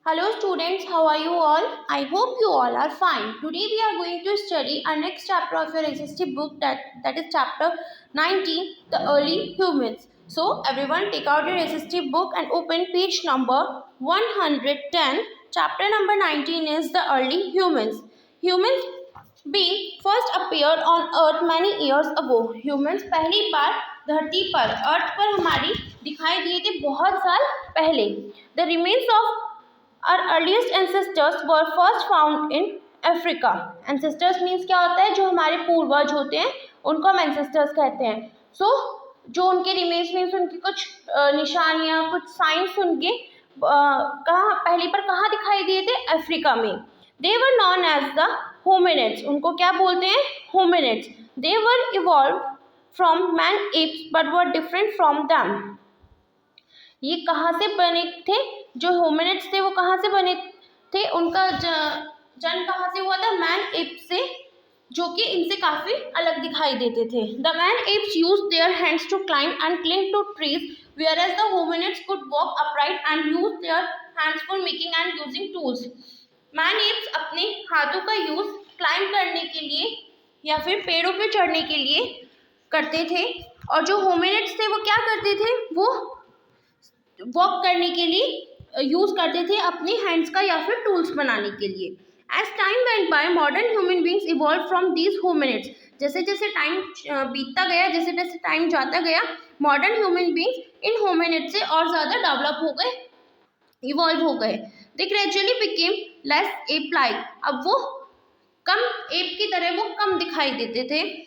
Hello students, how are you all? I hope you all are fine. Today we are going to study our next chapter of your SST book that is chapter 19, The Early Humans. So everyone take out your SST book and open page number 110. Chapter number 19 is The Early Humans. Humans being first appeared on earth many years ago. Humans पहली बार धरती पर अर्थ पर हमारी दिखाई दिए थे बहुत साल पहले. The remains of our earliest ancestors were first found in Africa. Ancestors means क्या होता है, जो हमारे पूर्वज होते हैं उनको हम ancestors कहते हैं. So जो उनके remains means उनकी कुछ निशानियाँ, कुछ साइंस उनके कहाँ पहली पर कहाँ दिखाई दिए थे, अफ्रीका में. They were known as the hominids. उनको क्या बोलते हैं, hominids. They were evolved from man apes but were different from them. ये कहाँ से बने थे, जो होमिनिड्स थे वो कहाँ से बने थे, उनका जन्म कहाँ से हुआ था, मैन एप से, जो कि इनसे काफ़ी अलग दिखाई देते थे. The man apes use their hands to climb and cling to trees whereas the hominids could walk upright and use their hands for making and using tools. Man apps अपने हाथों का यूज क्लाइंब करने के लिए या फिर पेड़ों पे चढ़ने के लिए करते थे, और जो होमिनिड्स थे वो क्या करते थे, वो वॉक करने के लिए यूज करते थे अपने हैंड्स का या फिर टूल्स बनाने के लिए. As time went by modern human beings evolve from these hominids. जैसे जैसे टाइम बीतता गया, जैसे जैसे टाइम जाता गया, मॉडर्न ह्यूमन बींग्स इन होमिनिड से और ज़्यादा डेवलप हो गए, इवॉल्व हो गए. They gradually became less ape like. अब वो कम एप की तरह वो कम दिखाई देते थे.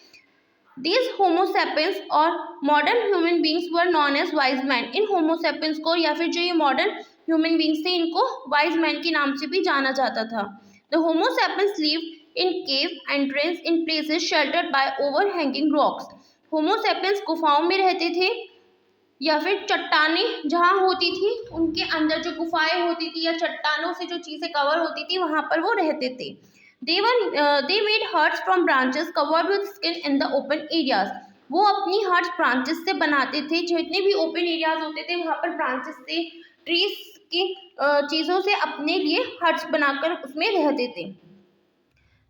These Homo sapiens और modern human beings were known as wise men. In Homo sapiens को या फिर जो ये modern human beings थे इनको wise men के नाम से भी जाना जाता था. The Homo sapiens lived in cave entrance in places sheltered by overhanging rocks. Homo sapiens गुफाओं में रहते थे या फिर चट्टानें जहाँ होती थी उनके अंदर जो गुफाएं होती थी या चट्टानों से जो चीज़ें कवर होती थी वहाँ पर वो रहते थे. They made huts from branches covered with skin in the open areas. वो अपनी huts branches से बनाते थे. जितने भी open areas होते थे वहाँ पर branches से, trees की चीज़ों से अपने लिए huts बनाकर उसमें रहते थे.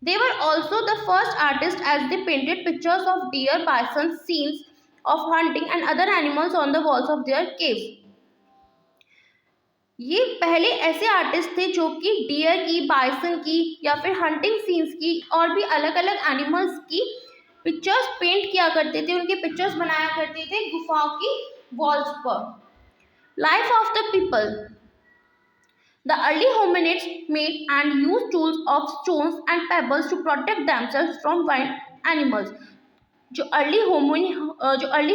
They were also the first artists as they painted pictures of deer, bison, scenes of hunting and other animals on the walls of their caves. ये पहले ऐसे आर्टिस्ट थे जो कि डियर की, बाइसन की या फिर हंटिंग सीन्स की और भी अलग अलग एनिमल्स की पिक्चर्स पेंट किया करते थे, उनके पिक्चर्स बनाया करते थे गुफाओं की वॉल्स पर. Life of the people. The early hominids made and use tools of stones and pebbles to protect themselves from wild animals. जो अर्ली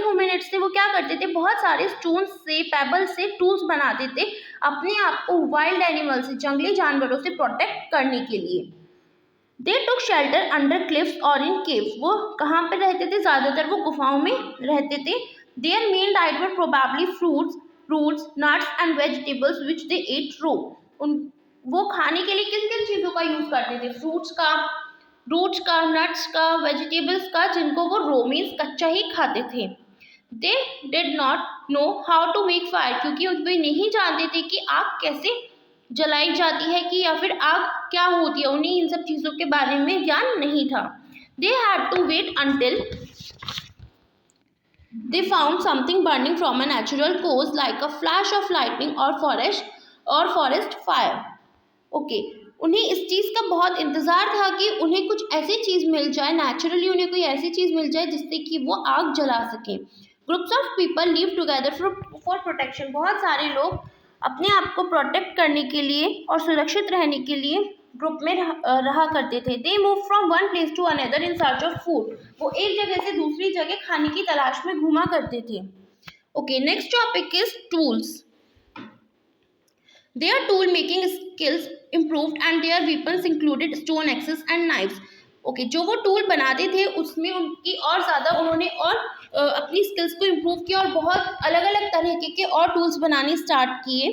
होमिनिड्स थे वो क्या करते थे, बहुत सारे स्टोन्स से, पेबल्स से टूल्स बनाते थे अपने आप को वाइल्ड एनिमल से, जंगली जानवरों से प्रोटेक्ट करने के लिए. दे टुक शेल्टर अंडर क्लिफ्स और इन केव्स. वो कहाँ पे रहते थे, ज़्यादातर वो गुफाओं में रहते थे. Their main diet were probably fruits, roots, nuts and vegetables which they ate raw. वो खाने के लिए किन किन चीज़ों का यूज़ करते थे, फ्रूट्स का, रूट्स का, नट्स का, वेजिटेबल्स का, जिनको वो रो मीन्स कच्चा ही खाते थे. They did not know how to make fire. क्योंकि वे नहीं जानते थे कि आग कैसे जलाई जाती है कि या फिर आग क्या होती है, उन्हें इन सब चीज़ों के बारे में ज्ञान नहीं था. They had to wait until they found something burning from a natural cause like a flash of lightning और फॉरेस्ट फायर. ओके, उन्हें इस चीज़ का बहुत इंतज़ार था कि उन्हें कुछ ऐसी चीज़ मिल जाए, नेचुरली उन्हें कोई ऐसी चीज़ मिल जाए जिससे कि वो आग जला सकें. Groups of people live together for protection. बहुत सारे लोग अपने आप को प्रोटेक्ट करने के लिए और सुरक्षित रहने के लिए ग्रुप में रहा करते थे. They move from one place to another in search of food. वो एक जगह से दूसरी जगह खाने की तलाश में घूमा करते थे. Okay, next topic is tools. Their tool making skills improved and their weapons included stone axes and knives. Okay, जो वो टूल बनाते थे उसमें उनकी और ज़्यादा उन्होंने और अपनी स्किल्स को इम्प्रूव किया और बहुत अलग अलग तरीके के और टूल्स बनाने स्टार्ट किए.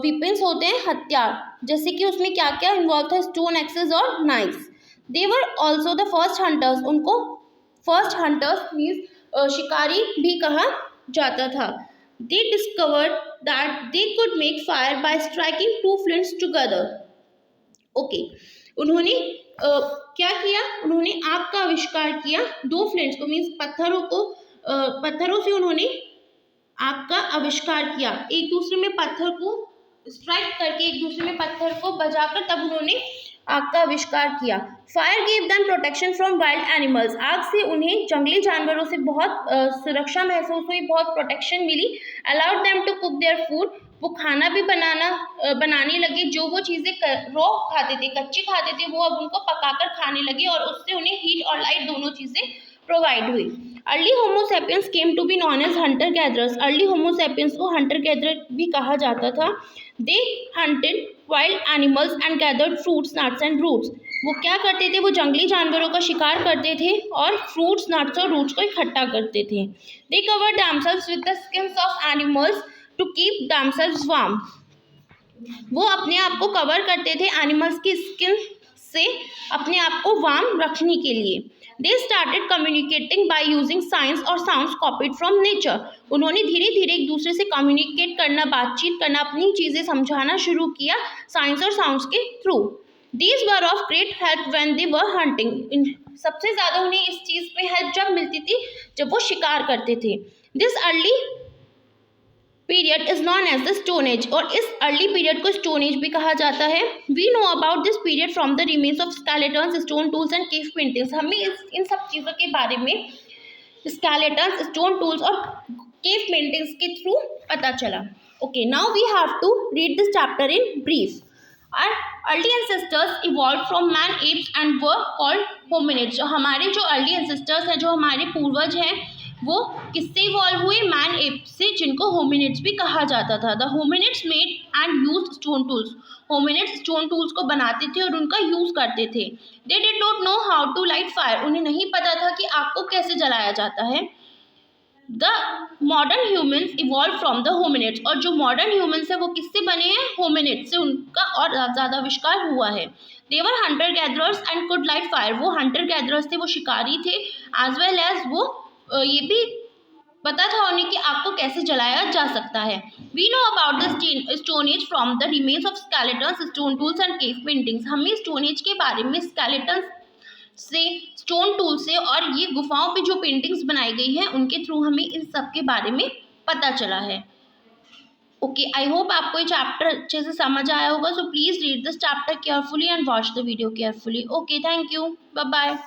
weapons होते हैं हथियार, जैसे कि उसमें क्या क्या इन्वॉल्व था, स्टोन एक्सेस और knifes. They were also the first hunters. उनको फर्स्ट हंटर्स मीन्स शिकारी भी कहा जाता था. They discovered that they could make fire by striking two flints together. Okay, उन्होंने क्या किया, उन्होंने आग का आविष्कार किया दो फ्लिंट्स को, मीन्स पत्थरों को, पत्थरों से उन्होंने आग का आविष्कार किया, एक दूसरे में पत्थर को स्ट्राइक करके, एक दूसरे में पत्थर को बजाकर, तब उन्होंने आग का आविष्कार किया। Fire give them protection from wild animals, आग से उन्हें जंगली जानवरों से बहुत सुरक्षा महसूस हुई, बहुत प्रोटेक्शन मिली। Allowed them to cook their food, वो खाना भी बनाने लगे, जो वो चीज़ें रॉ खाते थे, कच्ची खाते थे, वो अब उनको पकाकर खाने लगे और उससे उन्हें हीट और लाइट दोनों चीज़ें प्रोवाइड हुई। Early Homo sapiens came to be known as hunter gatherers, early Homo sapiens को हंटर गैदरर भी कहा जाता था। They hunted wild animals and gathered fruits, nuts and roots, वो क्या करते थे, वो जंगली जानवरों का शिकार करते थे और फ्रूट्स, नट्स और रूट्स को इकट्ठा करते थे। They covered themselves with the skins of animals to keep themselves warm, वो अपने आप को कवर करते थे एनिमल्स की स्किन से अपने आप को वार्म रखने के लिए। They started communicating by using science और साउंड्स कॉपीड फ्रॉम नेचर, उन्होंने धीरे धीरे एक दूसरे से कम्युनिकेट करना, बातचीत करना, अपनी चीज़ें समझाना शुरू किया साइंस और साउंड्स के through. These were of great help when they were hunting, सबसे ज़्यादा उन्हें इस चीज़ में हेल्प जब मिलती थी जब वो शिकार करते थे। This early period is known as the stone age, और इस अर्ली पीरियड को स्टोन एज भी कहा जाता है। We know about this period from the remains of skeletons, stone tools and cave paintings, हमें इन सब चीज़ों के बारे में स्केलेटन्स, स्टोन टूल्स और केव पेंटिंग्स के थ्रू पता चला। Okay, now we have to read this chapter in brief. Our early ancestors evolved from man apes and were called hominids, जो हमारे जो early ancestors हैं, जो हमारे पूर्वज हैं, वो किससे इवॉल्व हुए, मैन एप से, जिनको होमिनिड्स भी कहा जाता था। The hominids made and use stone tools, hominids stone tools को बनाते थे और उनका यूज करते थे। They did not know how to light fire, उन्हें नहीं पता था कि आग को कैसे जलाया जाता है। The modern humans evolve from the hominids, और जो मॉडर्न ह्यूमन्स है वो किससे बने हैं, होमिनिड्स से उनका और ज़्यादा आविष्कार हुआ है। They were hunter gatherers and could light fire, वो हंटर गैदरर्स थे, वो शिकारी थे, एज वेल एज वो ये भी पता था उन्हें कि आग को कैसे जलाया जा सकता है। We know about the stone age from the remains of skeletons, stone tools and cave paintings, हमें स्टोन एज के बारे में स्केलेटन्स से, स्टोन टूल से और ये गुफाओं पे जो पेंटिंग्स बनाई गई हैं उनके थ्रू हमें इन सब के बारे में पता चला है। ओके, आई होप आपको ये चैप्टर अच्छे से समझ आया होगा। So please read this chapter carefully and watch the video carefully. Okay, thank you, bye bye.